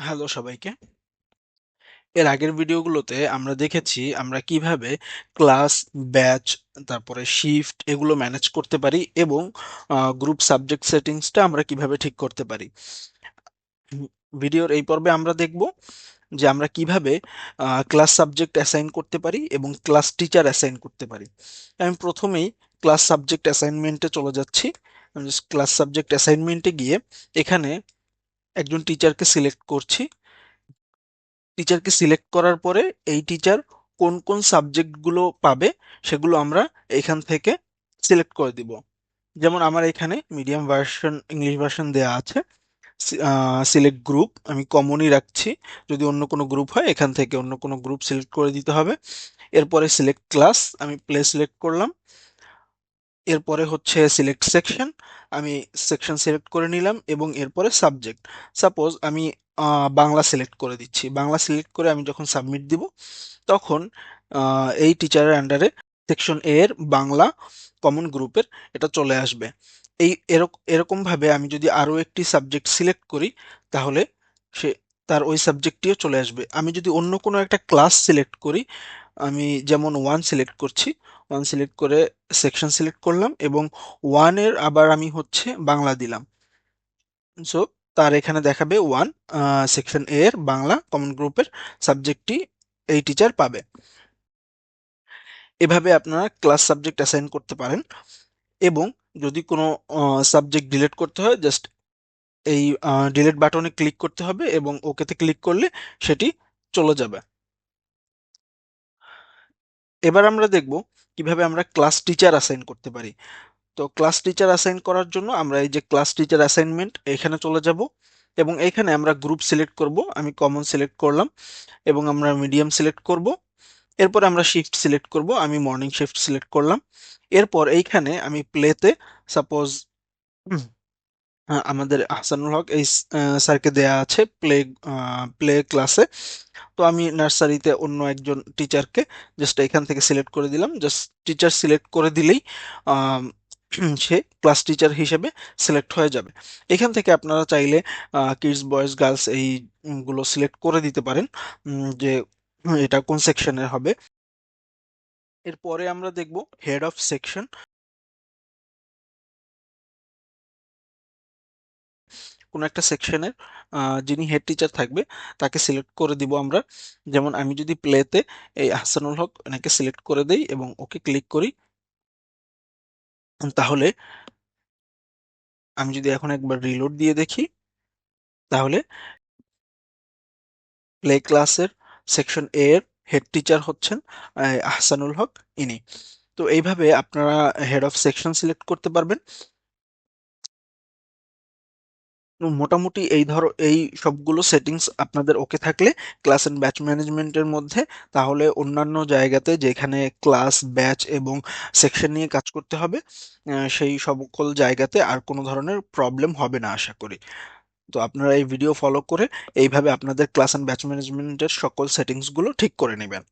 Hello সবাইকে। এর আগের ভিডিওগুলোতে আমরা দেখেছি আমরা কিভাবে ক্লাস, ব্যাচ, তারপরে শিফট এগুলো ম্যানেজ করতে পারি এবং গ্রুপ সাবজেক্ট সেটিংসটা আমরা কিভাবে ঠিক করতে পারি। হুম, ভিডিওর এই পর্বে আমরা দেখব যে আমরা কিভাবে ক্লাস সাবজেক্ট অ্যাসাইন করতে পারি এবং ক্লাস টিচার অ্যাসাইন করতে পারি। আমি প্রথমেই ক্লাস সাবজেক্ট অ্যাসাইনমেন্টে চলে যাচ্ছি। ক্লাস সাবজেক্ট অ্যাসাইনমেন্টে গিয়ে এখানে একজন টিচারকে সিলেক্ট করছি। টিচারকে সিলেক্ট করার পরে এই টিচার কোন কোন সাবজেক্টগুলো পাবে সেগুলো আমরা এখান থেকে সিলেক্ট করে দিব। যেমন আমার এখানে মিডিয়াম ভার্সন ইংলিশ ভার্সন দেয়া আছে। সিলেক্ট গ্রুপ আমি কমনই রাখছি। যদি অন্য কোনো গ্রুপ হয় এখান থেকে অন্য কোনো গ্রুপ সিলেক্ট করে দিতে হবে। এরপরে সিলেক্ট ক্লাস আমি প্লে সিলেক্ট করলাম। এরপরে হচ্ছে সিলেক্ট সেকশন, আমি সেকশন সিলেক্ট করে নিলাম এবং এরপরে সাবজেক্ট। সাপোজ আমি বাংলা সিলেক্ট করে দিচ্ছি। বাংলা সিলেক্ট করে আমি যখন সাবমিট দিব তখন এই টিচারের আন্ডারে সেকশন এ এর বাংলা কমন গ্রুপের এটা চলে আসবে। এরকমভাবে আমি যদি আরও একটি সাবজেক্ট সিলেক্ট করি তাহলে সে তার ওই সাবজেক্টটিও চলে আসবে। আমি যদি অন্য কোনো একটা ক্লাস সিলেক্ট করি, আমি যেমন ওয়ান সিলেক্ট করছি, ওয়ান সিলেক্ট করে সেকশন সিলেক্ট করলাম এবং ওয়ানের আবার আমি হচ্ছে বাংলা দিলাম। সো তার এখানে দেখাবে ওয়ান, সেকশন এ এর বাংলা কমন গ্রুপের সাবজেক্টটি এই টিচার পাবে। এভাবে আপনারা ক্লাস সাবজেক্ট অ্যাসাইন করতে পারেন এবং যদি কোনো সাবজেক্ট ডিলিট করতে হয় জাস্ট এই ডিলিট বাটনে ক্লিক করতে হবে এবং ওকেতে ক্লিক করলে সেটি চলে যাবে। এবার আমরা দেখব কিভাবে আমরা ক্লাস টিচার অ্যাসাইন করতে পারি। তো ক্লাস টিচার অ্যাসাইন করার জন্য আমরা এই যে ক্লাস টিচার অ্যাসাইনমেন্ট এখানে চলে যাব এবং এখানে আমরা গ্রুপ সিলেক্ট করব। আমি কমন সিলেক্ট করলাম এবং আমরা মিডিয়াম সিলেক্ট করব। এরপর আমরা শিফট সিলেক্ট করব। আমি মর্নিং শিফট সিলেক্ট করলাম। এরপর এইখানে আমি প্লেতে সাপোজ আমাদের আহসানুল হক এই স্যারকে দেয়া আছে প্লে প্লে ক্লাসে। তো আমি নার্সারিতে অন্য একজন টিচারকে জাস্ট এখান থেকে সিলেক্ট করে দিলাম। জাস্ট টিচার সিলেক্ট করে দিলেই আম, সে ক্লাস টিচার হিসেবে সিলেক্ট হয়ে যাবে। এখান থেকে আপনারা চাইলে কিডস, বয়েজ, গার্লস এই গুলো সিলেক্ট করে দিতে পারেন, যে এটা কোন সেকশনের হবে। এরপরে আমরা দেখব হেড অফ সেকশন। কোনো একটা সেকশনের যিনি হেড টিচার থাকবে তাকে সিলেক্ট করে দিব আমরা। যেমন আমি যদি প্লেতে এই আহসানুল হক এনাকে সিলেক্ট করে দেই এবং ওকে ক্লিক করি, তাহলে আমি যদি এখন একবার রিলোড দিয়ে দেখি তাহলে প্লে ক্লাসের সেকশন এ এর হেড টিচার হচ্ছেন আহসানুল হক ইনি। তো এইভাবে আপনারা হেড অফ সেকশন সিলেক্ট করতে পারবেন। মোটামুটি এই সবগুলো সেটিংস আপনাদের ওকে থাকলে ক্লাস এন্ড ব্যাচ ম্যানেজমেন্টের মধ্যে, তাহলে অন্যান্য জায়গাতে যেখানে ক্লাস, ব্যাচ এবং সেকশন নিয়ে কাজ করতে হবে সেই সকল জায়গাতে আর কোনো ধরনের প্রবলেম হবে না আশা করি। তো আপনারা এই ভিডিও ফলো করে এইভাবে আপনাদের ক্লাস এন্ড ব্যাচ ম্যানেজমেন্টের সকল সেটিংসগুলো ঠিক করে নেবেন।